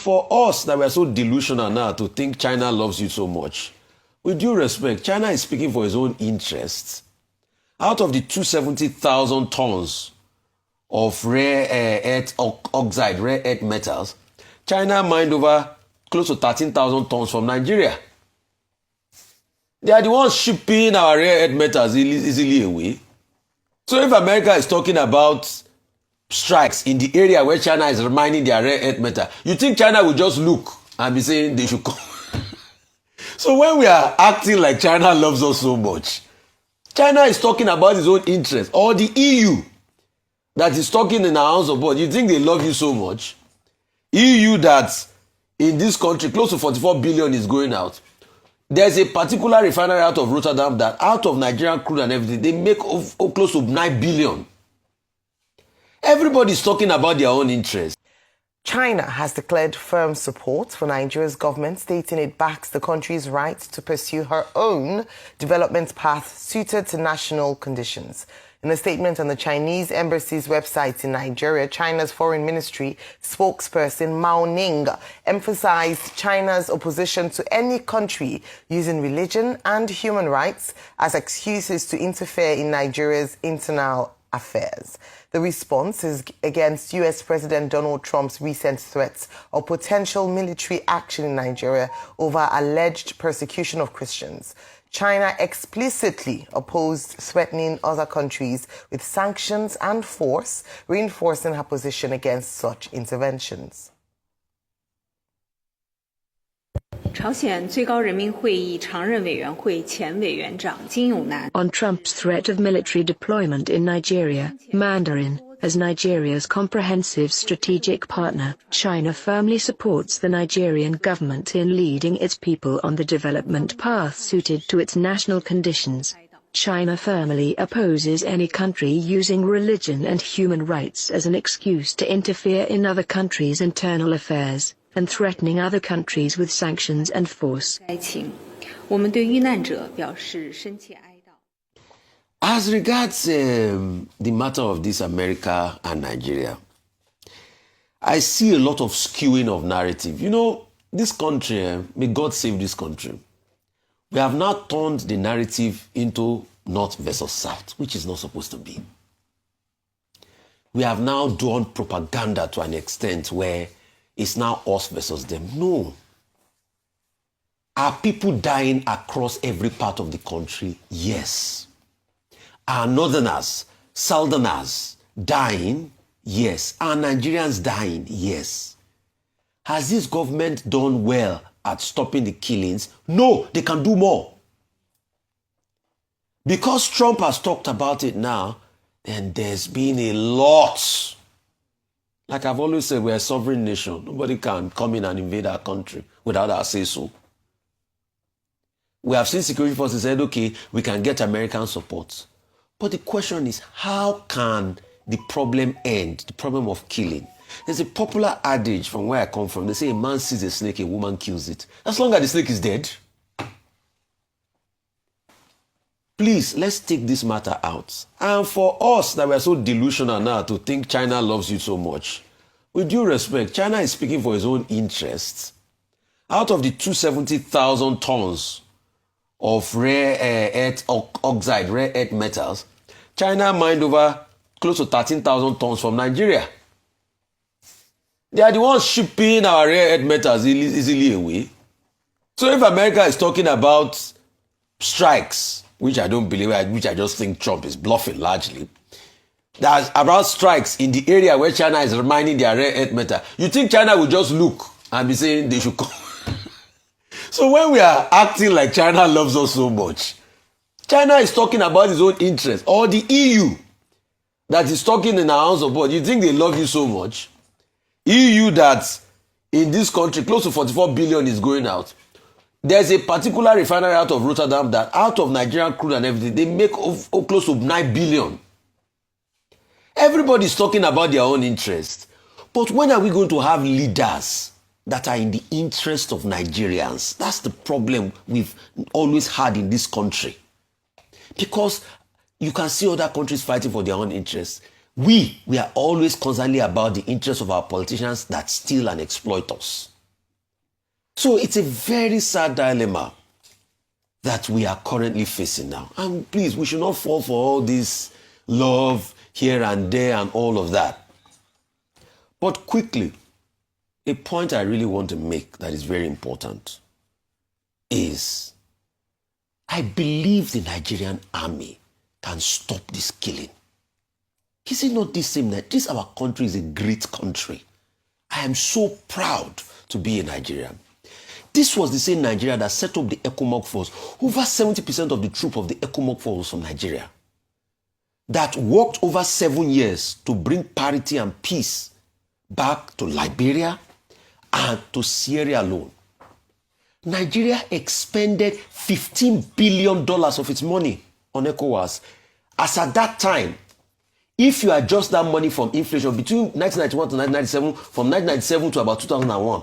For us that we're so delusional now to think China loves you so much, with due respect, China is speaking for its own interests. Out of the 270,000 tons of rare earth oxide, rare earth metals, China mined over close to 13,000 tons from Nigeria. They are the ones shipping our rare earth metals easily away. So if America is talking about strikes in the area where China is mining their rare earth metal, you think China will just look and be saying they should come? So when we are acting like China loves us so much, China is talking about its own interest, or the EU that is talking in our House of Board. You think they love you so much? EU that in this country close to 44 billion is going out. There's a particular refinery out of Rotterdam that out of Nigerian crude and everything, they make close to 9 billion. Everybody's talking about their own interests. China has declared firm support for Nigeria's government, stating it backs the country's right to pursue her own development path suited to national conditions. In a statement on the Chinese embassy's website in Nigeria, China's foreign ministry spokesperson Mao Ning emphasized China's opposition to any country using religion and human rights as excuses to interfere in Nigeria's internal affairs. The response is against US President Donald Trump's recent threats of potential military action in Nigeria over alleged persecution of Christians. China explicitly opposed threatening other countries with sanctions and force, reinforcing her position against such interventions. On Trump's threat of military deployment in Nigeria, Mandarin, as Nigeria's comprehensive strategic partner, China firmly supports the Nigerian government in leading its people on the development path suited to its national conditions. China firmly opposes any country using religion and human rights as an excuse to interfere in other countries' internal affairs and threatening other countries with sanctions and force. As regards the matter of this America and Nigeria, I see a lot of skewing of narrative. You know, this country, may God save this country. We have now turned the narrative into North versus South, which is not supposed to be. We have now done propaganda to an extent where it's now us versus them. No. Are people dying across every part of the country? Yes. Are Northerners, Southerners dying? Yes. Are Nigerians dying? Yes. Has this government done well at stopping the killings? No, they can do more. Because Trump has talked about it now, then there's been a lot. Like I've always said, we're a sovereign nation. Nobody can come in and invade our country without our say-so. We have seen security forces said, okay, we can get American support. But the question is, how can the problem end, the problem of killing? There's a popular adage from where I come from. They say a man sees a snake, a woman kills it. As long as the snake is dead. Please, let's take this matter out. And for us that we're so delusional now to think China loves you so much, with due respect, China is speaking for its own interests. Out of the 270,000 tons of rare earth oxide, rare earth metals, China mined over close to 13,000 tons from Nigeria. They are the ones shipping our rare earth metals easily away. So if America is talking about strikes, which I don't believe, which I just think Trump is bluffing largely, that's about strikes in the area where China is mining their rare earth metal, you think China will just look and be saying they should come? So when we are acting like China loves us so much, China is talking about its own interest, or the EU that is talking in our House of Board. You think they love you so much? EU that in this country close to 44 billion is going out. There's a particular refinery out of Rotterdam that out of Nigerian crude and everything, they make close to 9 billion. Everybody's talking about their own interest. But when are we going to have leaders that are in the interest of Nigerians? That's the problem we've always had in this country. Because you can see other countries fighting for their own interests. We are always constantly about the interests of our politicians that steal and exploit us. So it's a very sad dilemma that we are currently facing now. And please, we should not fall for all this love here and there and all of that. But quickly, a point I really want to make that is very important is I believe the Nigerian army can stop this killing. Is it not the same that this our country is a great country? I am so proud to be a Nigerian. This was the same Nigeria that set up the ECOMOG force. Over 70% of the troop of the ECOMOG force was from Nigeria. That worked over 7 years to bring parity and peace back to Liberia and to Sierra Leone. Nigeria expended $15 billion of its money on ECOWAS. As at that time, if you adjust that money from inflation between 1991 to 1997, from 1997 to about 2001,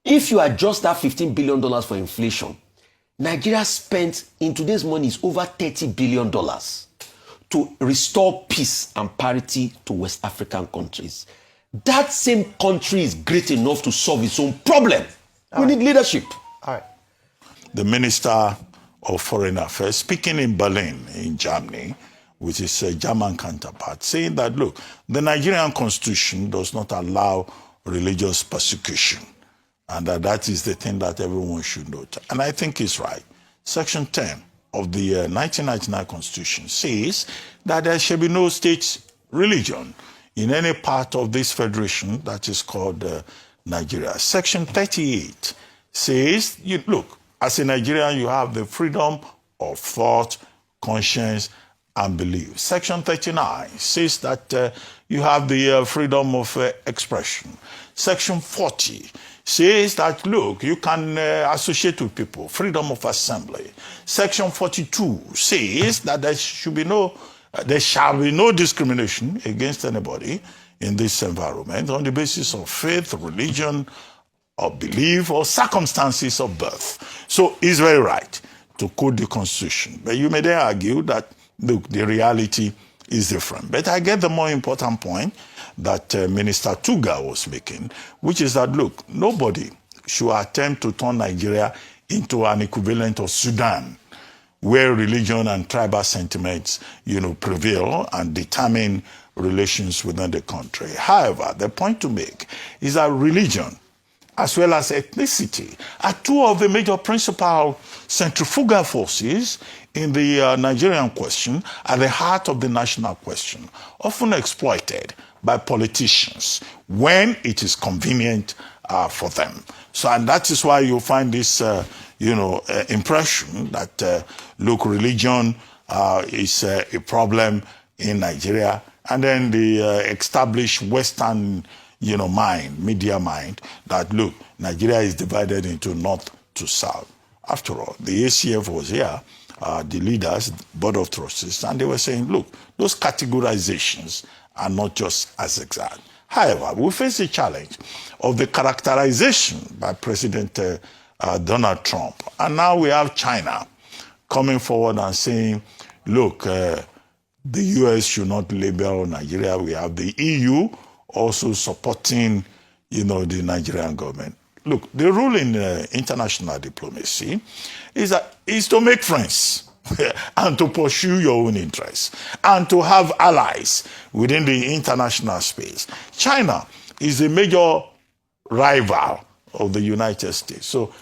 if you adjust that $15 billion for inflation, Nigeria spent in today's money is over $30 billion to restore peace and parity to West African countries. That same country is great enough to solve its own problem. We need leadership. All right. The Minister of Foreign Affairs, speaking in Berlin, in Germany, with his German counterpart, saying that, look, the Nigerian constitution does not allow religious persecution, and that is the thing that everyone should note. And I think he's right. Section 10 of the 1999 constitution says that there shall be no state religion in any part of this federation that is called Nigeria. Section 38 says, look, as a Nigerian, you have the freedom of thought, conscience, and belief. Section 39 says that you have the freedom of expression. Section 40 says that, look, you can associate with people, freedom of assembly. Section 42 says that there shall be no discrimination against anybody in this environment on the basis of faith, religion, or belief, or circumstances of birth. So he's very right to quote the Constitution. But you may then argue that, look, the reality is different. But I get the more important point that Minister Tuga was making, which is that, look, nobody should attempt to turn Nigeria into an equivalent of Sudan, where religion and tribal sentiments, prevail and determine relations within the country. However, the point to make is that religion, as well as ethnicity, are two of the major principal centrifugal forces in the Nigerian question, at the heart of the national question, often exploited by politicians when it is convenient for them. So, and that is why you find this, impression that, look, religion is a problem in Nigeria, and then the established Western media mind, that, look, Nigeria is divided into north to south. After all, the ACF was here, the leaders, board of trustees, and they were saying, look, those categorizations are not just as exact. However, we face the challenge of the characterization by President Donald Trump. And now we have China coming forward and saying, look, the US should not label Nigeria. We have the EU also supporting, the Nigerian government. Look, the rule in international diplomacy is to make friends and to pursue your own interests and to have allies within the international space. China is a major rival of the United States. So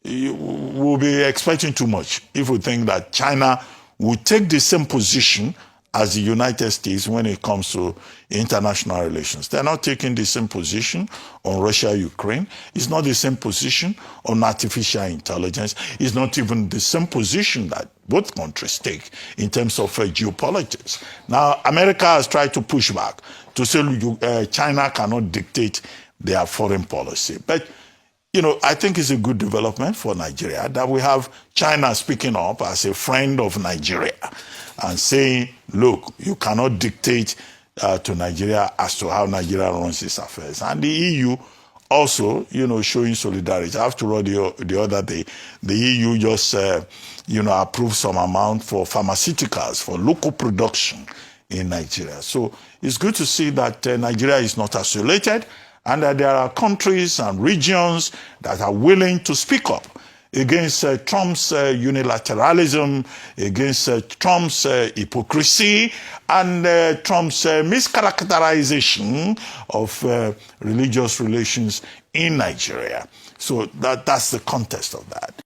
we'll be expecting too much if we think that China will take the same position as the United States when it comes to international relations. They're not taking the same position on Russia-Ukraine. It's not the same position on artificial intelligence. It's not even the same position that both countries take in terms of geopolitics. Now, America has tried to push back to say China cannot dictate their foreign policy. But, I think it's a good development for Nigeria that we have China speaking up as a friend of Nigeria and saying, look, you cannot dictate to Nigeria as to how Nigeria runs its affairs. And the EU also, showing solidarity. After all, the other day, the EU just, approved some amount for pharmaceuticals, for local production in Nigeria. So it's good to see that Nigeria is not isolated and that there are countries and regions that are willing to speak up against Trump's unilateralism, against Trump's hypocrisy, and Trump's mischaracterization of religious relations in Nigeria. So that's the context of that.